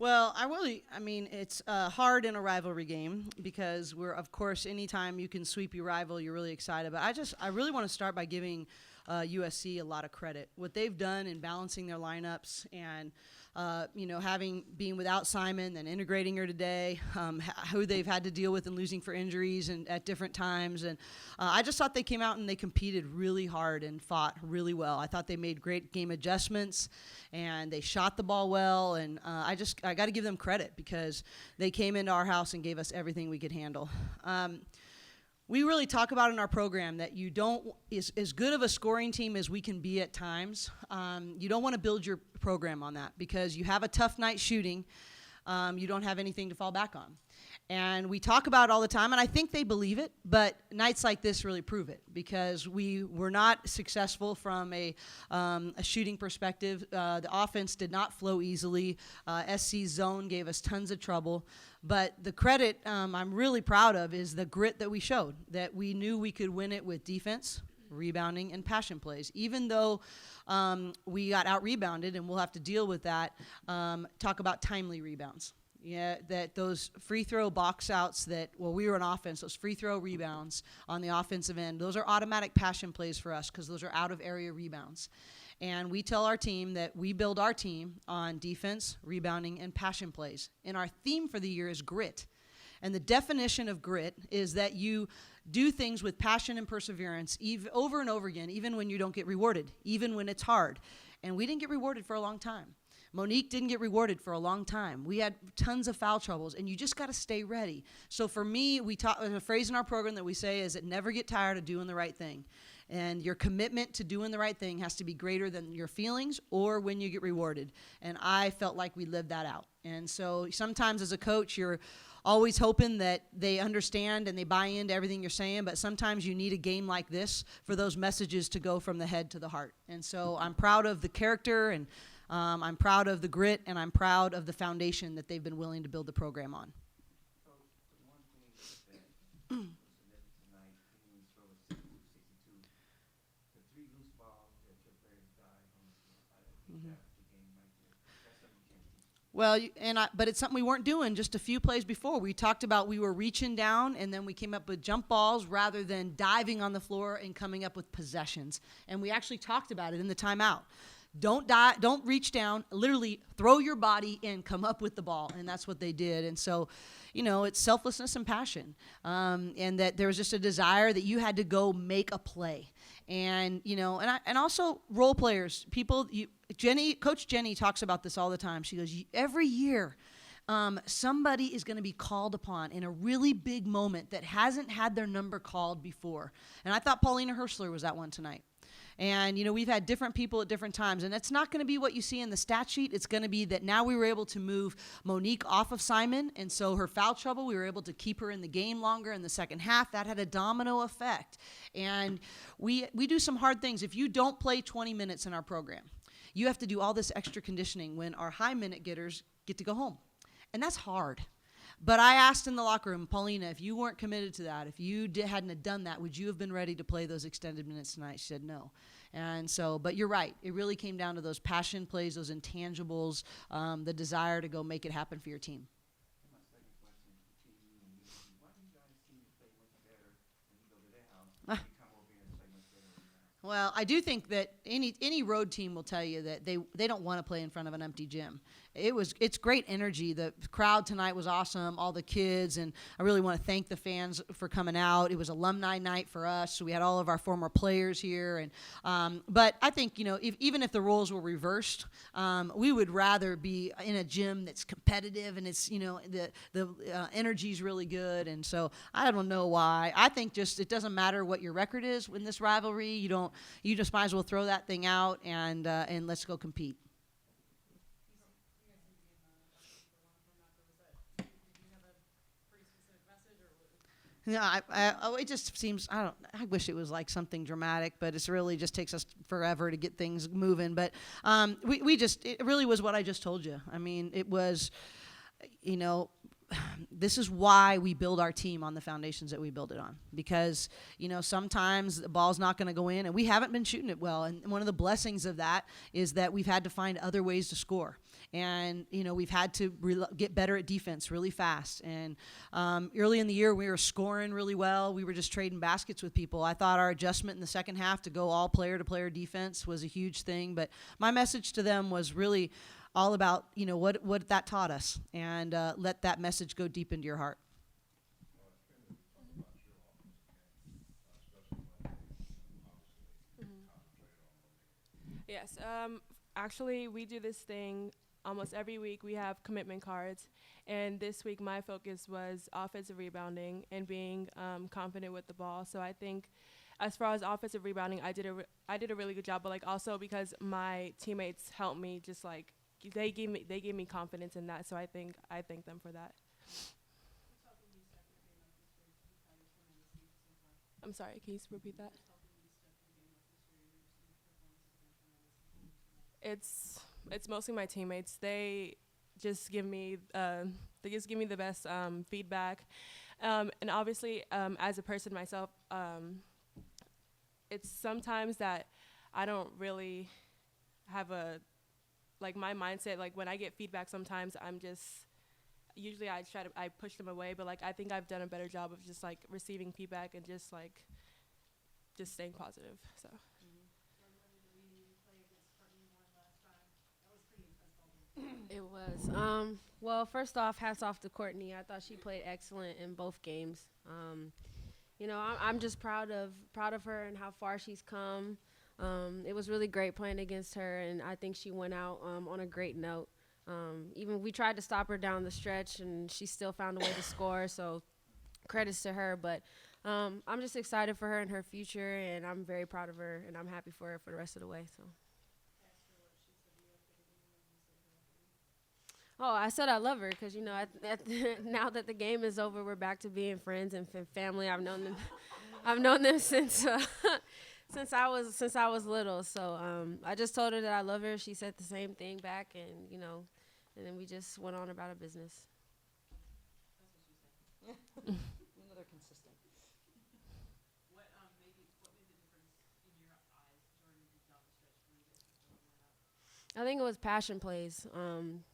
Well, I mean, it's hard in a rivalry game because we're, of course, anytime you can sweep your rival, you're really excited. But I really want to start by giving USC a lot of credit. What they've done in balancing their lineups and, being without Simon and integrating her today, who they've had to deal with and losing for injuries and at different times. And I just thought they came out and they competed really hard and fought really well. I thought they made great game adjustments and they shot the ball well. And I got to give them credit because they came into our house and gave us everything we could handle. We really talk about in our program that you don't, as good of a scoring team as we can be at times, you don't want to build your program on that because you have a tough night shooting, you don't have anything to fall back on. And we talk about it all the time, and I think they believe it, but nights like this really prove it because we were not successful from a shooting perspective. The offense did not flow easily. SC's zone gave us tons of trouble. But the credit I'm really proud of is the grit that we showed, that we knew we could win it with defense, rebounding, and passion plays. Even though we got out-rebounded, and we'll have to deal with that, talk about timely rebounds. Yeah, that those free throw box outs we were on offense, those free throw rebounds on the offensive end, those are automatic passion plays for us because those are out-of-area rebounds. And we tell our team that we build our team on defense, rebounding, and passion plays. And our theme for the year is grit. And the definition of grit is that you do things with passion and perseverance over and over again, even when you don't get rewarded, even when it's hard. And we didn't get rewarded for a long time. Monique didn't get rewarded for a long time. We had tons of foul troubles, and you just got to stay ready. So for me, there's a phrase in our program that we say is that never get tired of doing the right thing. And your commitment to doing the right thing has to be greater than your feelings or when you get rewarded. And I felt like we lived that out. And so sometimes as a coach, you're always hoping that they understand and they buy into everything you're saying, but sometimes you need a game like this for those messages to go from the head to the heart. And so I'm proud of the character, and I'm proud of the grit, and I'm proud of the foundation that they've been willing to build the program on. So the one thing that was submitted tonight, Kennedy Burke 62, the three loose balls that your players died on, I think that's the game right there. That's something you can't teach. Well, but it's something we weren't doing just a few plays before. We talked about we were reaching down, and then we came up with jump balls rather than diving on the floor and coming up with possessions. And we actually talked about it in the timeout. Don't reach down, literally throw your body and come up with the ball. And that's what they did. And so, it's selflessness and passion. And that there was just a desire that you had to go make a play. And, and also role players, Coach Jenny talks about this all the time. She goes, every year, somebody is going to be called upon in a really big moment that hasn't had their number called before. And I thought Paulina Hirschler was that one tonight. And, we've had different people at different times. And it's not going to be what you see in the stat sheet. It's going to be that now we were able to move Monique off of Simon. And so her foul trouble, we were able to keep her in the game longer in the second half. That had a domino effect. And we do some hard things. If you don't play 20 minutes in our program, you have to do all this extra conditioning when our high minute getters get to go home. And that's hard. But I asked in the locker room, Paulina, if you weren't committed to that, if you hadn't have done that, would you have been ready to play those extended minutes tonight? She said no. And so, but you're right. It really came down to those passion plays, those intangibles, the desire to go make it happen for your team. And my second question to you and you, why do you guys seem to play much better when you go to their house and you come over here and play much better than that? Well, I do think that any road team will tell you that they don't want to play in front of an empty gym. It's great energy. The crowd tonight was awesome, all the kids, and I really want to thank the fans for coming out. It was alumni night for us, so we had all of our former players here. And but I think even if the roles were reversed, we would rather be in a gym that's competitive and it's the energy's really good. And so I don't know why. I think just it doesn't matter what your record is in this rivalry. You just might as well throw that thing out and let's go compete. No, it just seems, I wish it was like something dramatic, but it's really just takes us forever to get things moving. But it really was what I just told you. I mean, it was, this is why we build our team on the foundations that we build it on, because sometimes the ball's not going to go in, and we haven't been shooting it well, and one of the blessings of that is that we've had to find other ways to score, and we've had to get better at defense really fast. And early in the year we were scoring really well, we were just trading baskets with people. I thought our adjustment in the second half to go all player to player defense was a huge thing, but my message to them was really all about what that taught us, and let that message go deep into your heart. Yes. Actually, we do this thing almost every week. We have commitment cards, and this week my focus was offensive rebounding and being confident with the ball. So I think, as far as offensive rebounding, I did a really good job. But also because my teammates helped me, just they gave me confidence in that. So I thank them for that. I'm sorry. Can you repeat that? It's mostly my teammates. They just give me the best feedback, and obviously as a person myself, it's sometimes that I don't really have my mindset. When I get feedback, sometimes usually I push them away, but I think I've done a better job of just receiving feedback and just staying positive. So. It was. Well, first off, hats off to Courtney. I thought she played excellent in both games. I'm just proud of her and how far she's come. It was really great playing against her, and I think she went out on a great note. Even we tried to stop her down the stretch, and she still found a way to score. So credits to her. But I'm just excited for her and her future, and I'm very proud of her, and I'm happy for her for the rest of the way. So. Oh, I said I love her because, now that the game is over, we're back to being friends and family. I've known them since since I was little. So I just told her that I love her. She said the same thing back, and and then we just went on about our business. Another consistent. What made the difference in your eyes, Jordin, down the stretch for you guys before you went out? I think it was passion plays.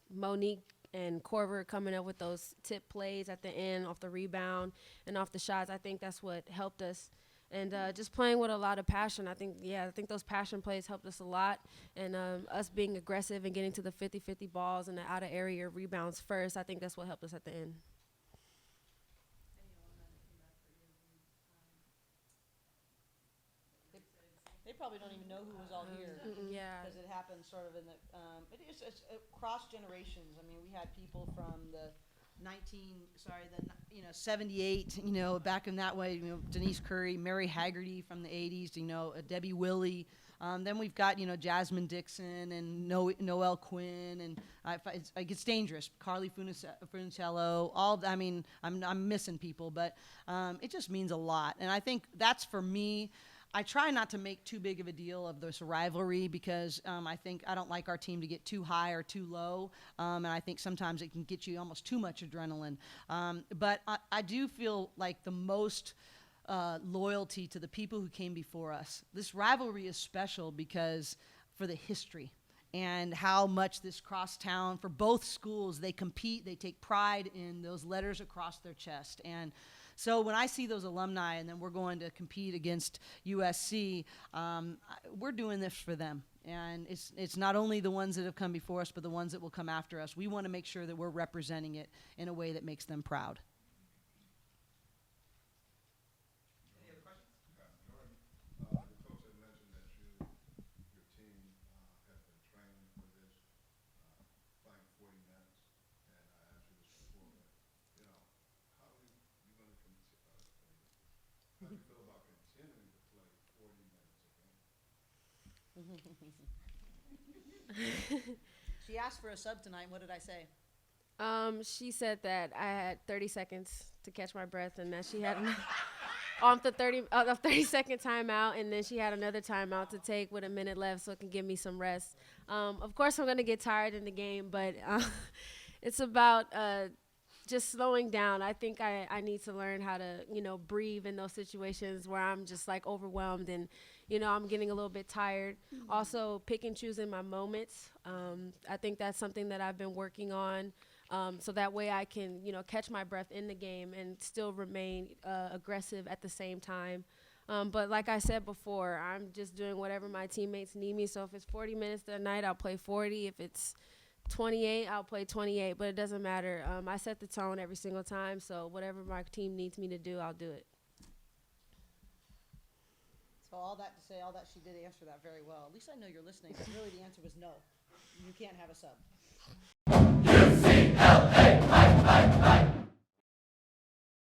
Monique and Corver coming up with those tip plays at the end off the rebound and off the shots. I think that's what helped us. And just playing with a lot of passion. I think those passion plays helped us a lot. And us being aggressive and getting to the 50-50 balls and the out of area rebounds first, I think that's what helped us at the end. They probably don't even know who was all here. Yeah. Because it happened sort of in the, it's across generations. I mean, we had people from the 78, back in that way, Denise Curry, Mary Haggerty from the 80s, Debbie Willie. Then we've got, Jasmine Dixon and Noelle Quinn, and it's dangerous. Carly Funicello, I'm missing people, but it just means a lot. And I think that's, for me, I try not to make too big of a deal of this rivalry because I don't like our team to get too high or too low, and I think sometimes it can get you almost too much adrenaline. But I do feel like the most loyalty to the people who came before us. This rivalry is special because for the history and how much this crosstown, for both schools, they compete, they take pride in those letters across their chest. And so when I see those alumni and then we're going to compete against USC, we're doing this for them. And it's not only the ones that have come before us, but the ones that will come after us. We want to make sure that we're representing it in a way that makes them proud. Any other questions? Jordan, the coach had mentioned that your team has been training for this, playing 40 minutes, and I asked you this before, but how do you going to how do you feel about continuing to play 40 minutes a game? She asked for a sub tonight. What did I say? She said that I had 30 seconds to catch my breath and that she had off the 30-second timeout, and then she had another timeout to take with a minute left so it can give me some rest. Of course, I'm going to get tired in the game, but it's about just slowing down. I think I need to learn how to, you know, breathe in those situations where I'm just like overwhelmed and, you know, I'm getting a little bit tired. Also, pick and choosing my moments. I think that's something that I've been working on. So that way I can, you know, catch my breath in the game and still remain aggressive at the same time. But like I said before, I'm just doing whatever my teammates need me. So if it's 40 minutes a night, I'll play 40. If it's 28, I'll play 28. But it doesn't matter. I set the tone every single time. So whatever my team needs me to do, I'll do it. So all that to say, all that she did answer that very well. At least I know you're listening. But really, the answer was no. You can't have a sub.